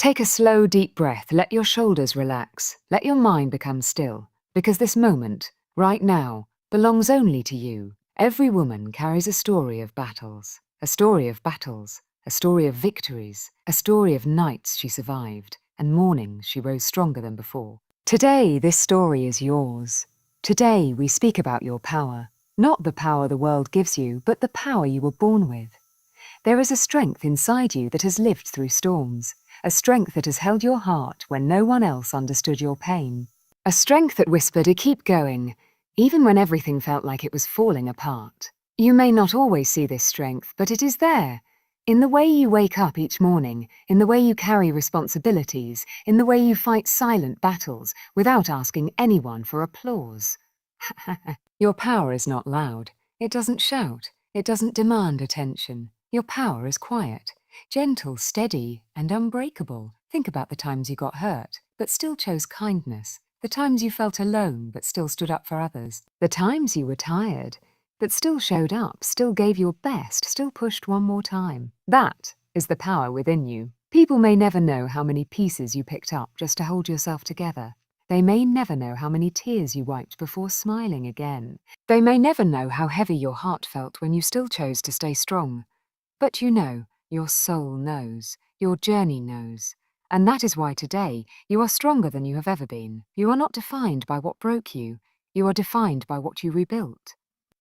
Take a slow, deep breath. Let your shoulders relax. Let your mind become still. Because this moment, right now, belongs only to you. Every woman carries a story of battles. A story of battles. A story of victories. A story of nights she survived and mornings she rose stronger than before. Today, this story is yours. Today, we speak about your power. Not the power the world gives you, but the power you were born with. There is a strength inside you that has lived through storms. A strength that has held your heart when no one else understood your pain. A strength that whispered to keep going, even when everything felt like it was falling apart. You may not always see this strength, but it is there. In the way you wake up each morning, in the way you carry responsibilities, in the way you fight silent battles without asking anyone for applause. Your power is not loud. It doesn't shout. It doesn't demand attention. Your power is quiet. Gentle, steady, and unbreakable. Think about the times you got hurt, but still chose kindness. The times you felt alone, but still stood up for others. The times you were tired, but still showed up, still gave your best, still pushed one more time. That is the power within you. People may never know how many pieces you picked up just to hold yourself together. They may never know how many tears you wiped before smiling again. They may never know how heavy your heart felt when you still chose to stay strong. But you know. Your soul knows, your journey knows. And that is why today you are stronger than you have ever been. You are not defined by what broke you. You are defined by what you rebuilt.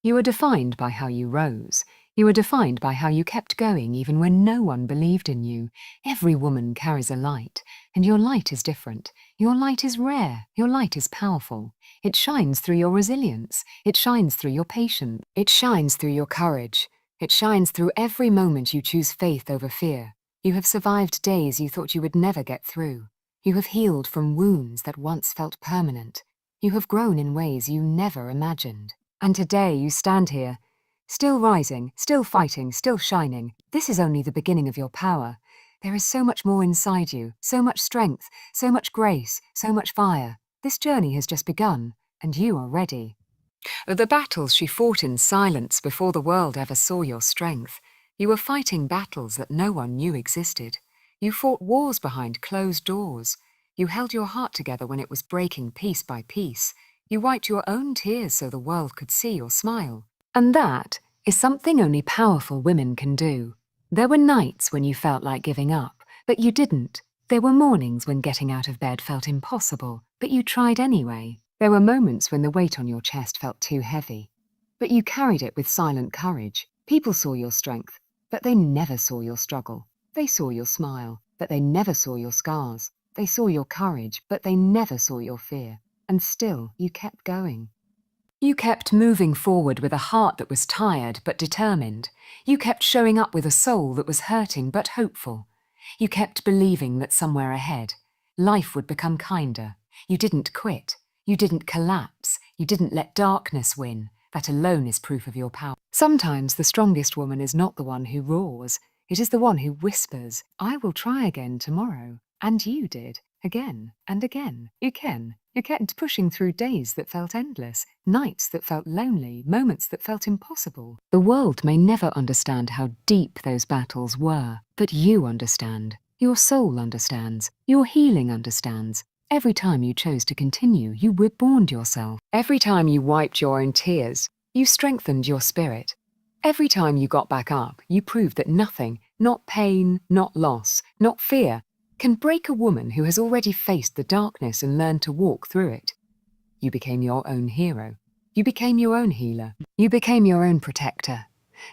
You are defined by how you rose. You are defined by how you kept going even when no one believed in you. Every woman carries a light, and your light is different. Your light is rare. Your light is powerful. It shines through your resilience. It shines through your patience. It shines through your courage. It shines through every moment you choose faith over fear. You have survived days you thought you would never get through. You have healed from wounds that once felt permanent. You have grown in ways you never imagined. And today you stand here, still rising, still fighting, still shining. This is only the beginning of your power. There is so much more inside you, so much strength, so much grace, so much fire. This journey has just begun, and you are ready. The battles she fought in silence before the world ever saw your strength. You were fighting battles that no one knew existed. You fought wars behind closed doors. You held your heart together when it was breaking piece by piece. You wiped your own tears so the world could see your smile. And that is something only powerful women can do. There were nights when you felt like giving up, but you didn't. There were mornings when getting out of bed felt impossible, but you tried anyway. There were moments when the weight on your chest felt too heavy, but you carried it with silent courage. People saw your strength, but they never saw your struggle. They saw your smile, but they never saw your scars. They saw your courage, but they never saw your fear. And still, you kept going. You kept moving forward with a heart that was tired but determined. You kept showing up with a soul that was hurting but hopeful. You kept believing that somewhere ahead, life would become kinder. You didn't quit. You didn't collapse. You didn't let darkness win. That alone is proof of your power. Sometimes the strongest woman is not the one who roars. It is the one who whispers, "I will try again tomorrow." And you did, again and again. You can. You kept pushing through days that felt endless, nights that felt lonely, moments that felt impossible. The world may never understand how deep those battles were, but you understand. Your soul understands. Your healing understands. Every time you chose to continue, you reborned yourself. Every time you wiped your own tears, you strengthened your spirit. Every time you got back up, you proved that nothing, not pain, not loss, not fear, can break a woman who has already faced the darkness and learned to walk through it. You became your own hero. You became your own healer. You became your own protector.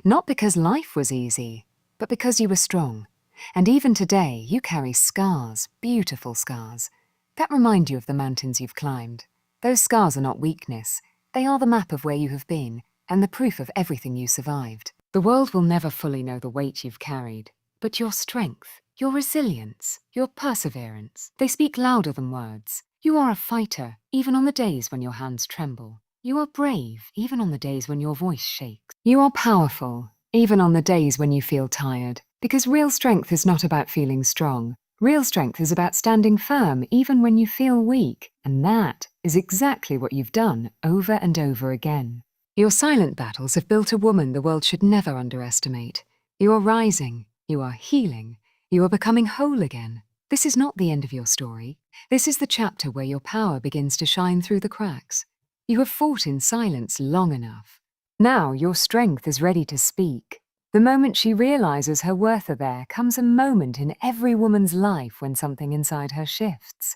Not because life was easy, but because you were strong. And even today, you carry scars, beautiful scars, that remind you of the mountains you've climbed. Those scars are not weakness. They are the map of where you have been and the proof of everything you survived. The world will never fully know the weight you've carried, but your strength, your resilience, your perseverance, they speak louder than words. You are a fighter, even on the days when your hands tremble. You are brave, even on the days when your voice shakes. You are powerful, even on the days when you feel tired. Because real strength is not about feeling strong. Real strength is about standing firm even when you feel weak, and that is exactly what you've done over and over again. Your silent battles have built a woman the world should never underestimate. You are rising, you are healing, you are becoming whole again. This is not the end of your story. This is the chapter where your power begins to shine through the cracks. You have fought in silence long enough. Now your strength is ready to speak. The moment she realizes her worth there comes a moment in every woman's life when something inside her shifts.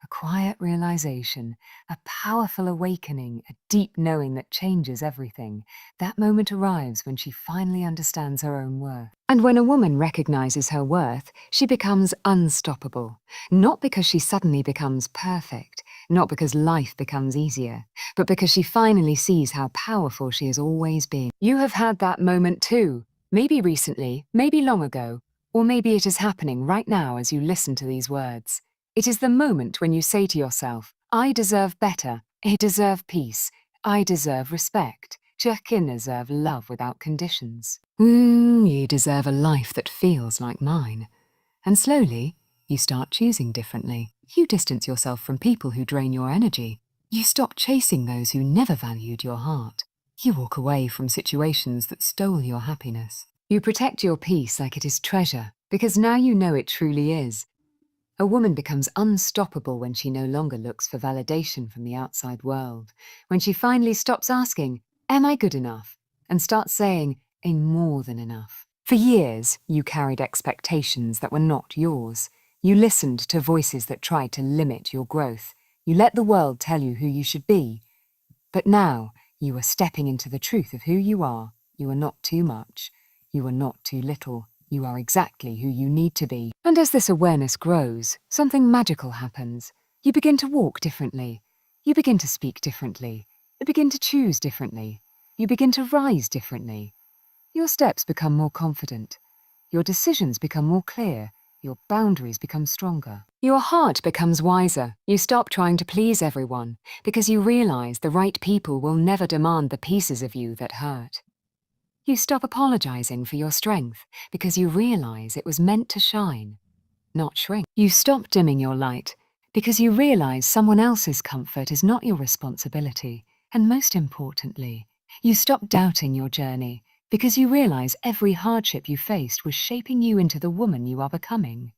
A quiet realization, a powerful awakening, a deep knowing that changes everything. That moment arrives when she finally understands her own worth. And when a woman recognizes her worth, she becomes unstoppable. Not because she suddenly becomes perfect, not because life becomes easier, but because she finally sees how powerful she has always been. You have had that moment too. Maybe recently, maybe long ago, or maybe it is happening right now as you listen to these words. It is the moment when you say to yourself, I deserve better, I deserve peace, I deserve respect, I deserve love without conditions. You deserve a life that feels like mine. And slowly, you start choosing differently. You distance yourself from people who drain your energy. You stop chasing those who never valued your heart. You walk away from situations that stole your happiness. You protect your peace like it is treasure, because now you know it truly is. A woman becomes unstoppable when she no longer looks for validation from the outside world, when she finally stops asking, am I good enough? And starts saying, I'm more than enough. For years, you carried expectations that were not yours. You listened to voices that tried to limit your growth. You let the world tell you who you should be. But now, you are stepping into the truth of who you are. You are not too much. You are not too little. You are exactly who you need to be. And as this awareness grows, something magical happens. You begin to walk differently. You begin to speak differently. You begin to choose differently. You begin to rise differently. Your steps become more confident. Your decisions become more clear. Your boundaries become stronger. Your heart becomes wiser. You stop trying to please everyone because you realize the right people will never demand the pieces of you that hurt. You stop apologizing for your strength because you realize it was meant to shine, not shrink. You stop dimming your light because you realize someone else's comfort is not your responsibility. And most importantly, you stop doubting your journey because you realize every hardship you faced was shaping you into the woman you are becoming.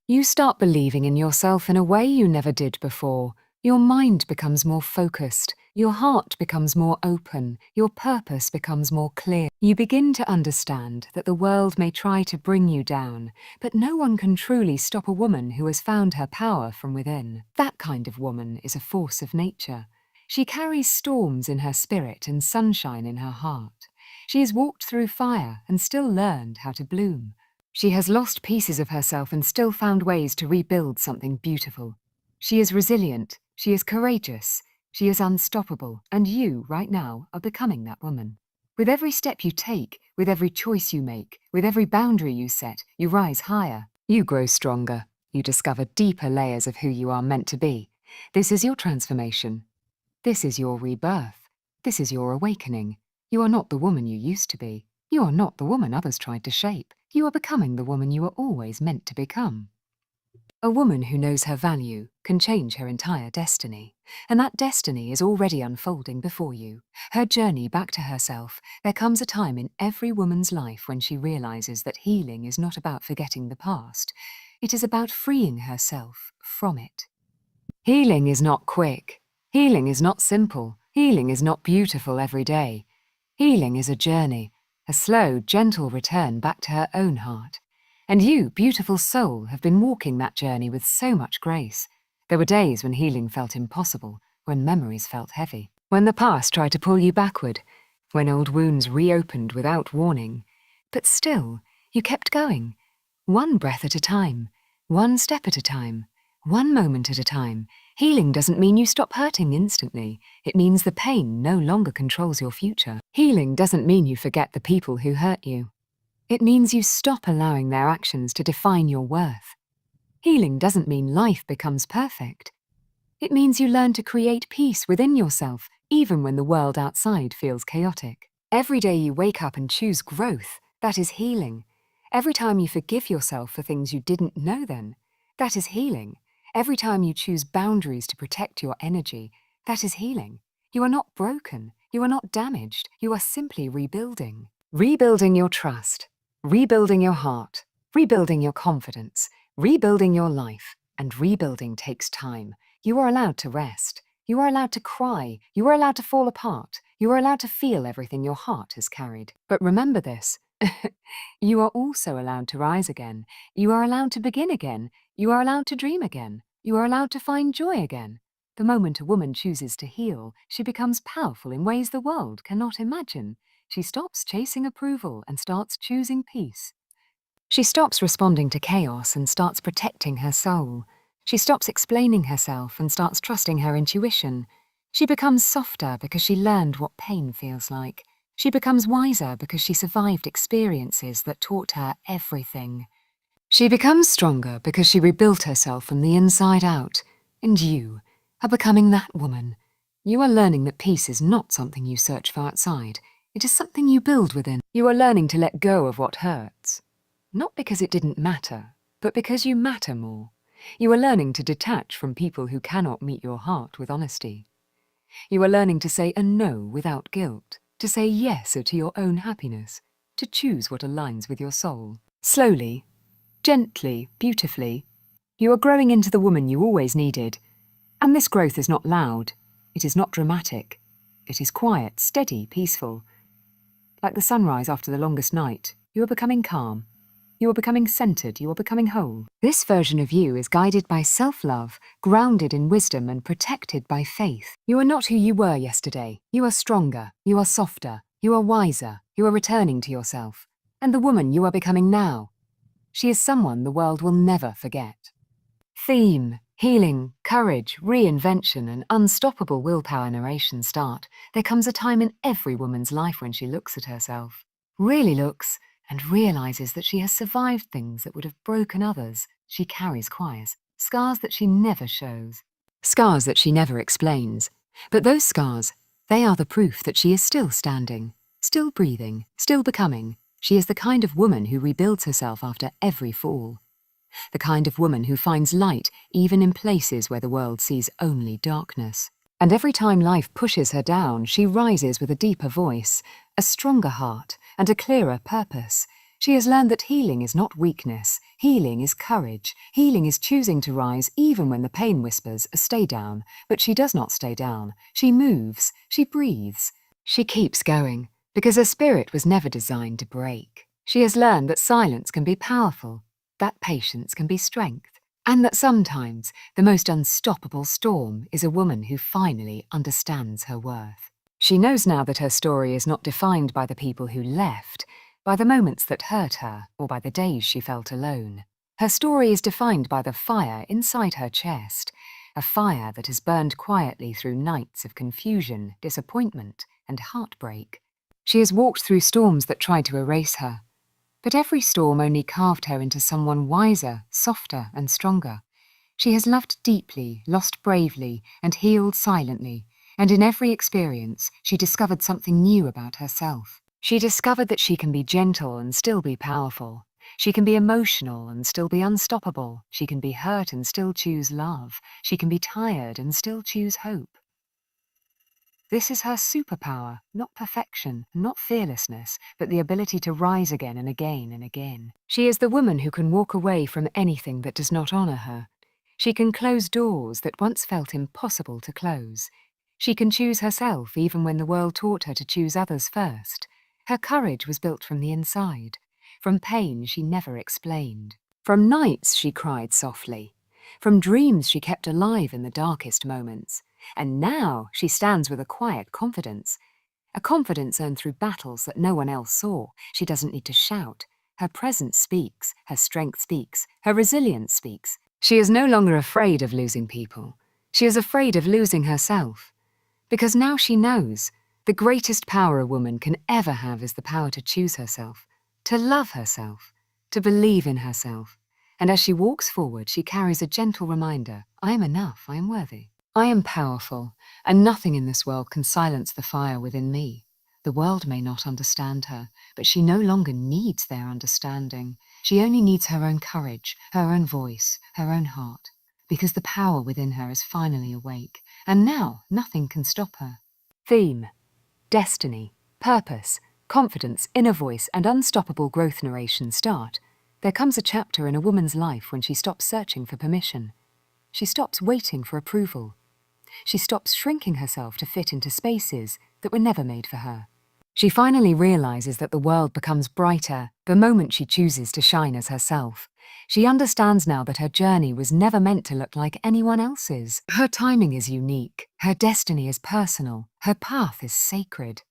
You start believing in yourself in a way you never did before. Your mind becomes more focused, your heart becomes more open, your purpose becomes more clear. You begin to understand that the world may try to bring you down, but no one can truly stop a woman who has found her power from within. That kind of woman is a force of nature. She carries storms in her spirit and sunshine in her heart. She has walked through fire and still learned how to bloom. She has lost pieces of herself and still found ways to rebuild something beautiful. She is resilient, she is courageous, she is unstoppable, and you, right now, are becoming that woman. With every step you take, with every choice you make, with every boundary you set, you rise higher. You grow stronger. You discover deeper layers of who you are meant to be. This is your transformation. This is your rebirth. This is your awakening. You are not the woman you used to be. You are not the woman others tried to shape. You are becoming the woman you were always meant to become. A woman who knows her value can change her entire destiny, and that destiny is already unfolding before you. Her journey back to herself. There comes a time in every woman's life when she realizes that healing is not about forgetting the past. It is about freeing herself from it. Healing is not quick. Healing is not simple. Healing is not beautiful every day. Healing is a journey, a slow, gentle return back to her own heart. And you, beautiful soul, have been walking that journey with so much grace. There were days when healing felt impossible, when memories felt heavy, when the past tried to pull you backward, when old wounds reopened without warning. But still, you kept going, one breath at a time, one step at a time, one moment at a time. Healing doesn't mean you stop hurting instantly. It means the pain no longer controls your future. Healing doesn't mean you forget the people who hurt you. It means you stop allowing their actions to define your worth. Healing doesn't mean life becomes perfect. It means you learn to create peace within yourself, even when the world outside feels chaotic. Every day you wake up and choose growth, that is healing. Every time you forgive yourself for things you didn't know then, that is healing. Every time you choose boundaries to protect your energy, that is healing. You are not broken. You are not damaged. You are simply rebuilding. Rebuilding your trust. Rebuilding your heart. Rebuilding your confidence. Rebuilding your life, and rebuilding takes time. You are allowed to rest. You are allowed to cry. You are allowed to fall apart. You are allowed to feel everything your heart has carried. But remember this. You are also allowed to rise again. You are allowed to begin again. You are allowed to dream again. You are allowed to find joy again. The moment a woman chooses to heal, she becomes powerful in ways the world cannot imagine. She stops chasing approval and starts choosing peace. She stops responding to chaos and starts protecting her soul. She stops explaining herself and starts trusting her intuition. She becomes softer because she learned what pain feels like. She becomes wiser because she survived experiences that taught her everything. She becomes stronger because she rebuilt herself from the inside out. And you are becoming that woman. You are learning that peace is not something you search for outside. It is something you build within. You are learning to let go of what hurts. Not because it didn't matter, but because you matter more. You are learning to detach from people who cannot meet your heart with honesty. You are learning to say a no without guilt, to say yes to your own happiness, to choose what aligns with your soul. Slowly, gently, beautifully, you are growing into the woman you always needed. And this growth is not loud. It is not dramatic. It is quiet, steady, peaceful. Like the sunrise after the longest night, you are becoming calm. You are becoming centered, you are becoming whole. This version of you is guided by self-love, grounded in wisdom and protected by faith. You are not who you were yesterday. You are stronger, you are softer, you are wiser, you are returning to yourself. And the woman you are becoming now, she is someone the world will never forget. Theme, healing, courage, reinvention, and unstoppable willpower narration start. There comes a time in every woman's life when she looks at herself, really looks, and realizes that she has survived things that would have broken others. She carries scars that she never shows, scars that she never explains. But those scars, they are the proof that she is still standing, still breathing, still becoming. She is the kind of woman who rebuilds herself after every fall. The kind of woman who finds light even in places where the world sees only darkness. And every time life pushes her down, she rises with a deeper voice, a stronger heart, and a clearer purpose. She has learned that healing is not weakness. Healing is courage. Healing is choosing to rise even when the pain whispers, stay down. But she does not stay down. She moves. She breathes. She keeps going, because her spirit was never designed to break. She has learned that silence can be powerful, that patience can be strength, and that sometimes the most unstoppable storm is a woman who finally understands her worth. She knows now that her story is not defined by the people who left, by the moments that hurt her, or by the days she felt alone. Her story is defined by the fire inside her chest, a fire that has burned quietly through nights of confusion, disappointment, and heartbreak. She has walked through storms that tried to erase her, but every storm only carved her into someone wiser, softer, and stronger. She has loved deeply, lost bravely, and healed silently, and in every experience, she discovered something new about herself. She discovered that she can be gentle and still be powerful. She can be emotional and still be unstoppable. She can be hurt and still choose love. She can be tired and still choose hope. This is her superpower, not perfection, not fearlessness, but the ability to rise again and again and again. She is the woman who can walk away from anything that does not honor her. She can close doors that once felt impossible to close. She can choose herself even when the world taught her to choose others first. Her courage was built from the inside, from pain she never explained, from nights she cried softly, from dreams she kept alive in the darkest moments. And now she stands with a quiet confidence, a confidence earned through battles that no one else saw. She doesn't need to shout. Her presence speaks, her strength speaks, her resilience speaks. She is no longer afraid of losing people. She is afraid of losing herself. Because now she knows the greatest power a woman can ever have is the power to choose herself, to love herself, to believe in herself. And as she walks forward, she carries a gentle reminder, I am enough, I am worthy. I am powerful, and nothing in this world can silence the fire within me. The world may not understand her, but she no longer needs their understanding. She only needs her own courage, her own voice, her own heart, because the power within her is finally awake, and now nothing can stop her. Theme: destiny, purpose, confidence, inner voice, and unstoppable growth narration start. There comes a chapter in a woman's life when she stops searching for permission. She stops waiting for approval. She stops shrinking herself to fit into spaces that were never made for her. She finally realizes that the world becomes brighter the moment she chooses to shine as herself. She understands now that her journey was never meant to look like anyone else's. Her timing is unique, her destiny is personal, her path is sacred.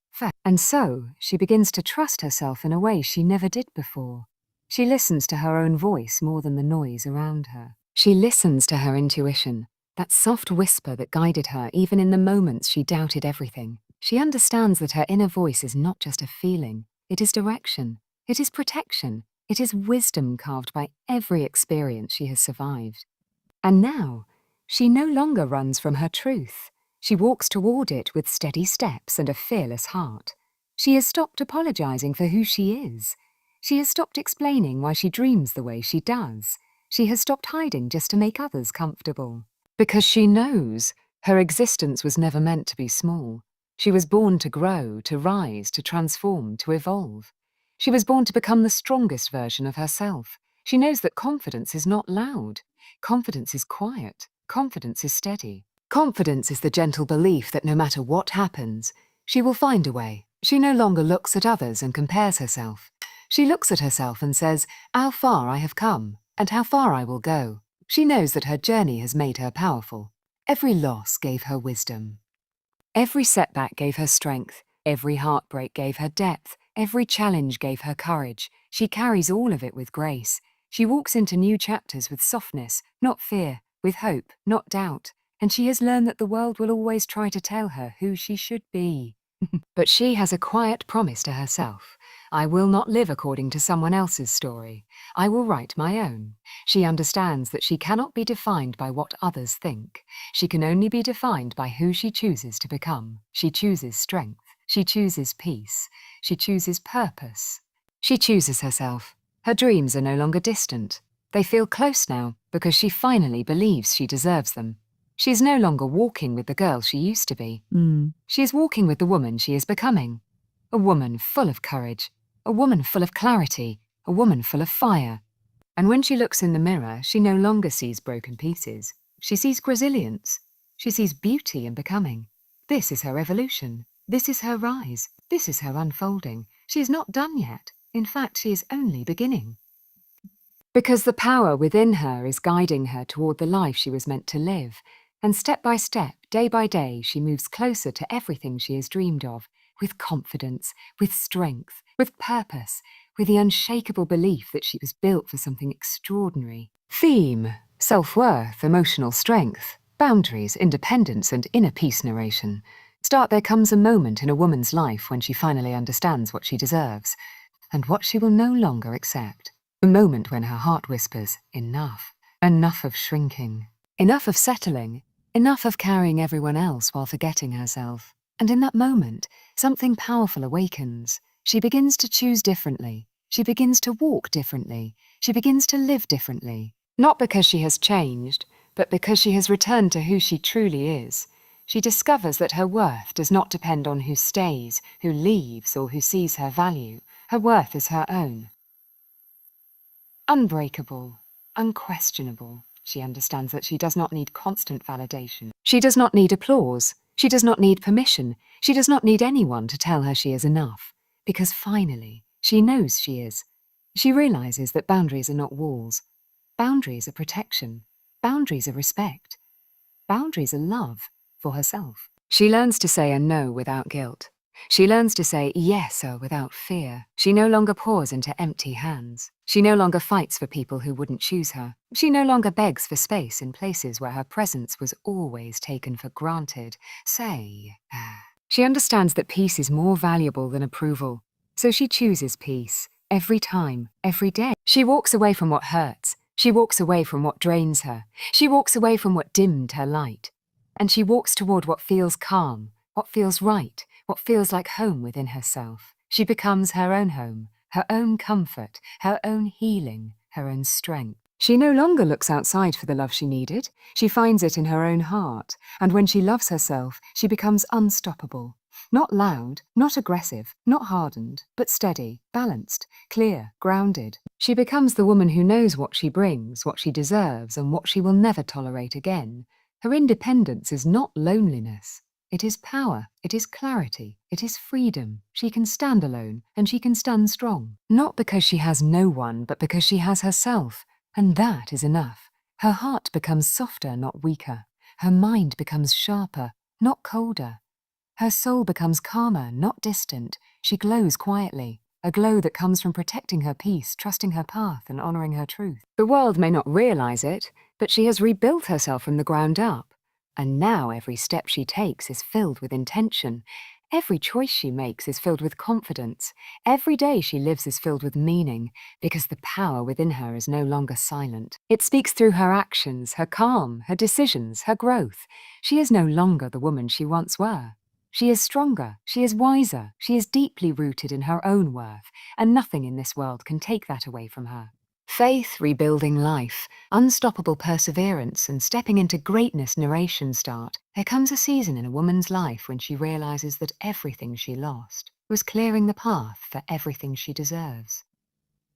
And so, she begins to trust herself in a way she never did before. She listens to her own voice more than the noise around her. She listens to her intuition, that soft whisper that guided her even in the moments she doubted everything. She understands that her inner voice is not just a feeling, it is direction, it is protection, it is wisdom carved by every experience she has survived. And now, she no longer runs from her truth. She walks toward it with steady steps and a fearless heart. She has stopped apologizing for who she is. She has stopped explaining why she dreams the way she does. She has stopped hiding just to make others comfortable. Because she knows her existence was never meant to be small. She was born to grow, to rise, to transform, to evolve. She was born to become the strongest version of herself. She knows that confidence is not loud. Confidence is quiet. Confidence is steady. Confidence is the gentle belief that no matter what happens, she will find a way. She no longer looks at others and compares herself. She looks at herself and says, how far I have come, and how far I will go. She knows that her journey has made her powerful. Every loss gave her wisdom. Every setback gave her strength. Every heartbreak gave her depth. Every challenge gave her courage. She carries all of it with grace. She walks into new chapters with softness, not fear, with hope, not doubt. And she has learned that the world will always try to tell her who she should be. But she has a quiet promise to herself. I will not live according to someone else's story. I will write my own. She understands that she cannot be defined by what others think. She can only be defined by who she chooses to become. She chooses strength. She chooses peace. She chooses purpose. She chooses herself. Her dreams are no longer distant. They feel close now because she finally believes she deserves them. She is no longer walking with the girl she used to be. She is walking with the woman she is becoming. A woman full of courage, a woman full of clarity, a woman full of fire. And when she looks in the mirror, she no longer sees broken pieces. She sees resilience. She sees beauty in becoming. This is her evolution. This is her rise. This is her unfolding. She is not done yet. In fact, she is only beginning. Because the power within her is guiding her toward the life she was meant to live. And step by step, day by day, she moves closer to everything she has dreamed of, with confidence, with strength, with purpose, with the unshakable belief that she was built for something extraordinary. Theme: self-worth, emotional strength, boundaries, independence, and inner peace narration. Start: there comes a moment in a woman's life when she finally understands what she deserves, and what she will no longer accept. A moment when her heart whispers, enough. Enough of shrinking. Enough of settling. Enough of carrying everyone else while forgetting herself. And in that moment, something powerful awakens. She begins to choose differently. She begins to walk differently. She begins to live differently. Not because she has changed, but because she has returned to who she truly is. She discovers that her worth does not depend on who stays, who leaves, or who sees her value. Her worth is her own. Unbreakable, unquestionable. She understands that she does not need constant validation. She does not need applause. She does not need permission. She does not need anyone to tell her she is enough. Because finally, she knows she is. She realizes that boundaries are not walls. Boundaries are protection. Boundaries are respect. Boundaries are love for herself. She learns to say a no without guilt. She learns to say yes without fear. She no longer pours into empty hands. She no longer fights for people who wouldn't choose her. She no longer begs for space in places where her presence was always taken for granted. She understands that peace is more valuable than approval. So she chooses peace. Every time, every day. She walks away from what hurts. She walks away from what drains her. She walks away from what dimmed her light. And she walks toward what feels calm, what feels right, what feels like home within herself. She becomes her own home, her own comfort, her own healing, her own strength. She no longer looks outside for the love she needed. She finds it in her own heart. And when she loves herself, she becomes unstoppable, Not loud, not aggressive, not hardened, but steady, balanced, clear, grounded. She becomes the woman who knows what she brings, what she deserves, and what she will never tolerate again. Her independence is not loneliness. It is power, it is clarity, it is freedom. She can stand alone, and she can stand strong. Not because she has no one, but because she has herself. And that is enough. Her heart becomes softer, not weaker. Her mind becomes sharper, not colder. Her soul becomes calmer, not distant. She glows quietly, a glow that comes from protecting her peace, trusting her path, and honoring her truth. The world may not realize it, but she has rebuilt herself from the ground up. And now every step she takes is filled with intention. Every choice she makes is filled with confidence. Every day she lives is filled with meaning, because the power within her is no longer silent. It speaks through her actions, her calm, her decisions, her growth. She is no longer the woman she once were. She is stronger, she is wiser, she is deeply rooted in her own worth, and nothing in this world can take that away from her. Faith, rebuilding life, unstoppable perseverance, and stepping into greatness narration start. There comes a season in a woman's life when she realizes that everything she lost was clearing the path for everything she deserves.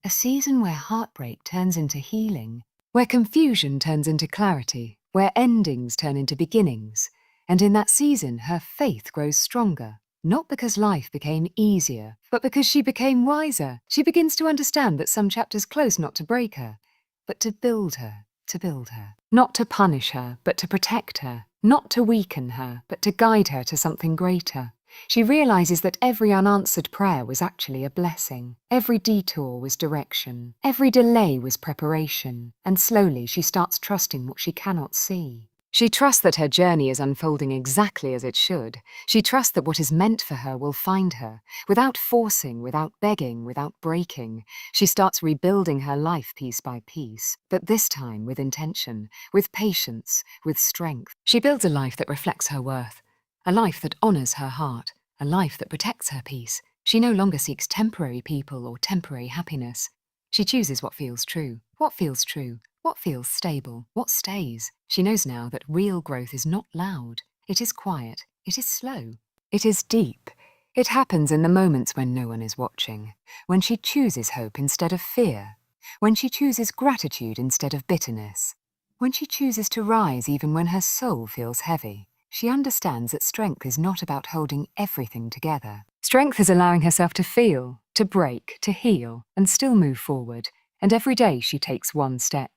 A season where heartbreak turns into healing, where confusion turns into clarity, where endings turn into beginnings. And in that season, her faith grows stronger, not because life became easier, but because she became wiser. She begins to understand that some chapters close not to break her, but to build her, to build her. Not to punish her, but to protect her. Not to weaken her, but to guide her to something greater. She realizes that every unanswered prayer was actually a blessing. Every detour was direction. Every delay was preparation. And slowly she starts trusting what she cannot see. She trusts that her journey is unfolding exactly as it should. She trusts that what is meant for her will find her, without forcing, without begging, without breaking. She starts rebuilding her life piece by piece, but this time with intention, with patience, with strength. She builds a life that reflects her worth, a life that honors her heart, a life that protects her peace. She no longer seeks temporary people or temporary happiness. She chooses what feels true. What feels true? What feels stable? What stays? She knows now that real growth is not loud. It is quiet. It is slow. It is deep. It happens in the moments when no one is watching, when she chooses hope instead of fear, when she chooses gratitude instead of bitterness, when she chooses to rise even when her soul feels heavy. She understands that strength is not about holding everything together. Strength is allowing herself to feel, to break, to heal, and still move forward. And every day she takes one step.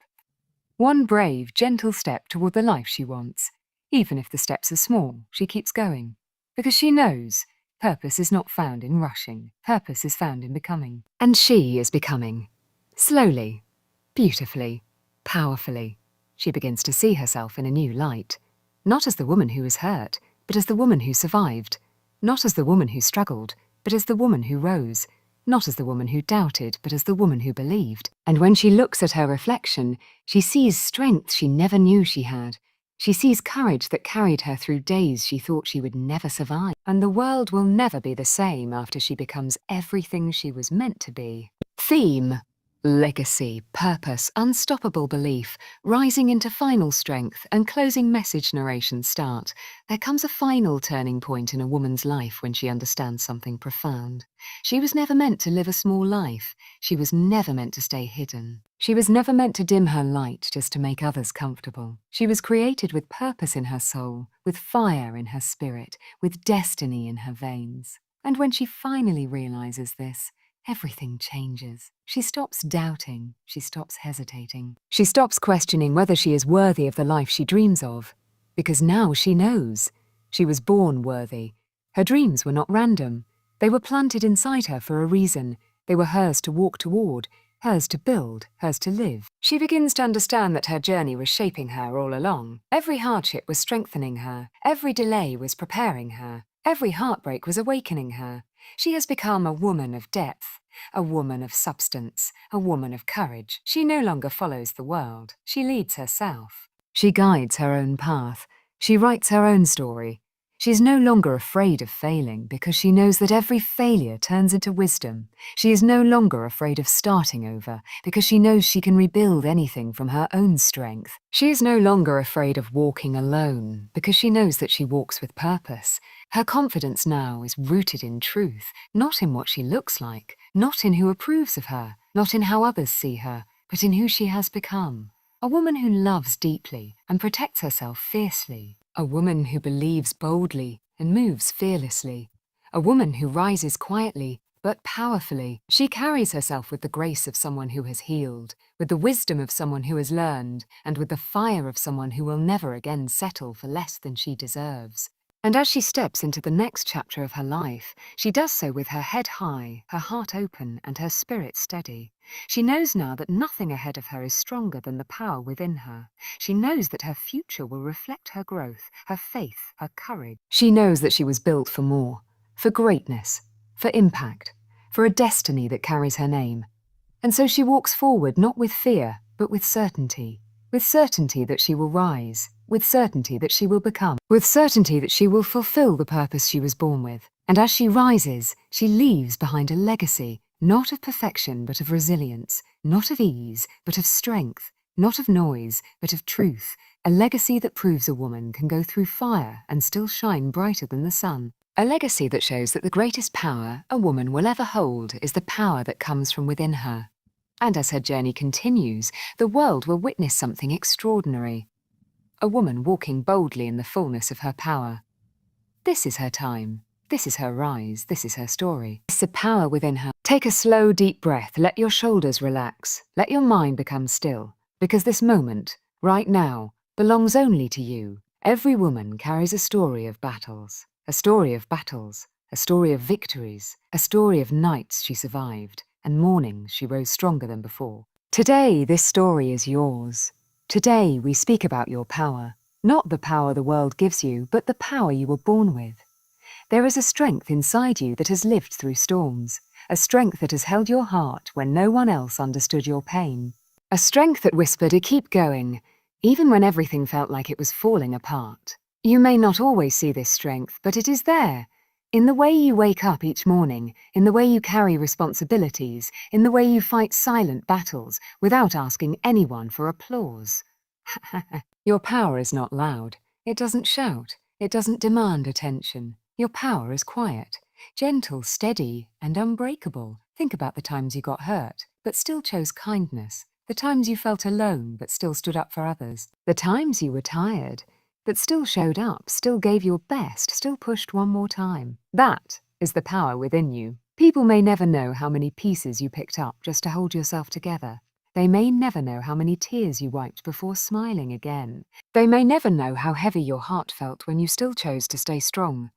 One brave, gentle step toward the life she wants. Even if the steps are small, she keeps going. Because she knows purpose is not found in rushing. Purpose is found in becoming. And she is becoming. Slowly, beautifully, powerfully. She begins to see herself in a new light. Not as the woman who was hurt, but as the woman who survived. Not as the woman who struggled, but as the woman who rose. Not as the woman who doubted, but as the woman who believed. And when she looks at her reflection, she sees strength she never knew she had. She sees courage that carried her through days she thought she would never survive. And the world will never be the same after she becomes everything she was meant to be. Theme: legacy, purpose, unstoppable belief, rising into final strength, and closing message narration start. There comes a final turning point in a woman's life when she understands something profound. She was never meant to live a small life. She was never meant to stay hidden. She was never meant to dim her light just to make others comfortable. She was created with purpose in her soul, with fire in her spirit, with destiny in her veins. And when she finally realizes this, everything changes. She stops doubting. She stops hesitating. She stops questioning whether she is worthy of the life she dreams of. Because now she knows. She was born worthy. Her dreams were not random. They were planted inside her for a reason. They were hers to walk toward, hers to build, hers to live. She begins to understand that her journey was shaping her all along. Every hardship was strengthening her. Every delay was preparing her. Every heartbreak was awakening her. She has become a woman of depth, a woman of substance, a woman of courage. She no longer follows the world. She leads herself. She guides her own path. She writes her own story. She is no longer afraid of failing because she knows that every failure turns into wisdom. She is no longer afraid of starting over because she knows she can rebuild anything from her own strength. She is no longer afraid of walking alone because she knows that she walks with purpose. Her confidence now is rooted in truth, not in what she looks like, not in who approves of her, not in how others see her, but in who she has become. A woman who loves deeply and protects herself fiercely. A woman who believes boldly and moves fearlessly. A woman who rises quietly but powerfully. She carries herself with the grace of someone who has healed, with the wisdom of someone who has learned, and with the fire of someone who will never again settle for less than she deserves. And as she steps into the next chapter of her life, she does so with her head high, her heart open, and her spirit steady. She knows now that nothing ahead of her is stronger than the power within her. She knows that her future will reflect her growth, her faith, her courage. She knows that she was built for more, for greatness, for impact, for a destiny that carries her name. And so she walks forward not with fear, but with certainty that she will rise, with certainty that she will become, with certainty that she will fulfill the purpose she was born with. And as she rises, she leaves behind a legacy, not of perfection, but of resilience, not of ease, but of strength, not of noise, but of truth, a legacy that proves a woman can go through fire and still shine brighter than the sun. A legacy that shows that the greatest power a woman will ever hold is the power that comes from within her. And as her journey continues, the world will witness something extraordinary. A woman walking boldly in the fullness of her power. This is her time. This is her rise. This is her story. It's the power within her. Take a slow, deep breath. Let your shoulders relax. Let your mind become still. Because this moment, right now, belongs only to you. Every woman carries a story of battles. A story of battles. A story of victories. A story of nights she survived. And mornings she rose stronger than before. Today, this story is yours. Today, we speak about your power. Not the power the world gives you, but the power you were born with. There is a strength inside you that has lived through storms. A strength that has held your heart when no one else understood your pain. A strength that whispered to keep going, even when everything felt like it was falling apart. You may not always see this strength, but it is there. In the way you wake up each morning, in the way you carry responsibilities, in the way you fight silent battles without asking anyone for applause. Your power is not loud. It doesn't shout. It doesn't demand attention. Your power is quiet, gentle, steady, and unbreakable. Think about the times you got hurt, but still chose kindness. The times you felt alone, but still stood up for others. The times you were tired, but still showed up, still gave your best, still pushed one more time. That is the power within you. People may never know how many pieces you picked up just to hold yourself together. They may never know how many tears you wiped before smiling again. They may never know how heavy your heart felt when you still chose to stay strong.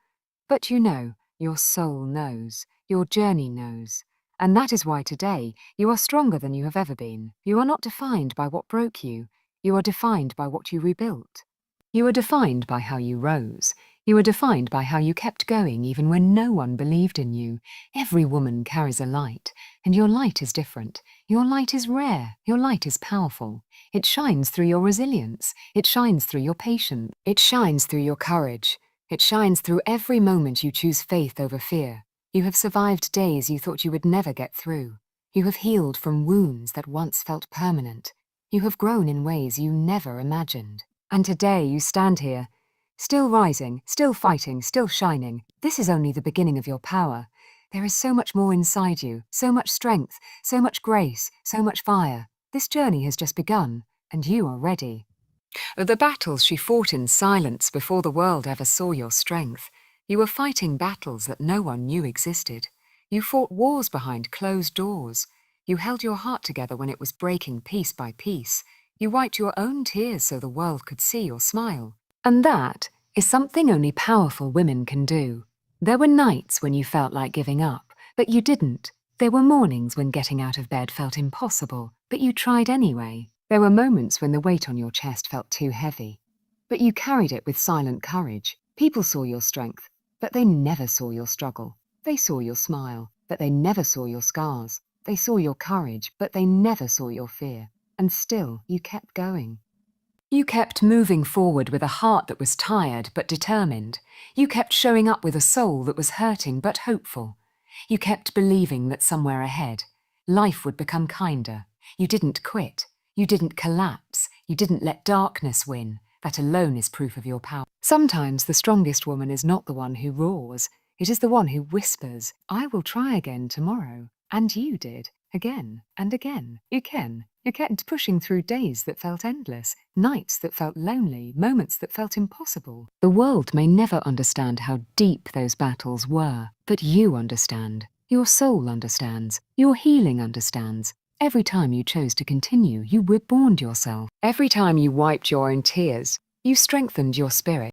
But you know, your soul knows, your journey knows. And that is why today you are stronger than you have ever been. You are not defined by what broke you. You are defined by what you rebuilt. You are defined by how you rose. You are defined by how you kept going even when no one believed in you. Every woman carries a light, and your light is different. Your light is rare. Your light is powerful. It shines through your resilience. It shines through your patience. It shines through your courage. It shines through every moment you choose faith over fear. You have survived days you thought you would never get through. You have healed from wounds that once felt permanent. You have grown in ways you never imagined. And today you stand here, still rising, still fighting, still shining. This is only the beginning of your power. There is so much more inside you, so much strength, so much grace, so much fire. This journey has just begun, and you are ready. The battles she fought in silence before the world ever saw your strength. You were fighting battles that no one knew existed. You fought wars behind closed doors. You held your heart together when it was breaking piece by piece. You wiped your own tears so the world could see your smile. And that is something only powerful women can do. There were nights when you felt like giving up, but you didn't. There were mornings when getting out of bed felt impossible, but you tried anyway. There were moments when the weight on your chest felt too heavy, but you carried it with silent courage. People saw your strength, but they never saw your struggle. They saw your smile, but they never saw your scars. They saw your courage, but they never saw your fear. And still, you kept going. You kept moving forward with a heart that was tired but determined. You kept showing up with a soul that was hurting but hopeful. You kept believing that somewhere ahead, life would become kinder. You didn't quit. You didn't collapse. You didn't let darkness win. That alone is proof of your power. Sometimes the strongest woman is not the one who roars. It is the one who whispers, "I will try again tomorrow." And you did. Again and again. You kept pushing through days that felt endless, nights that felt lonely, moments that felt impossible. The world may never understand how deep those battles were, but you understand. Your soul understands. Your healing understands. Every time you chose to continue, you reborned yourself. Every time you wiped your own tears, you strengthened your spirit.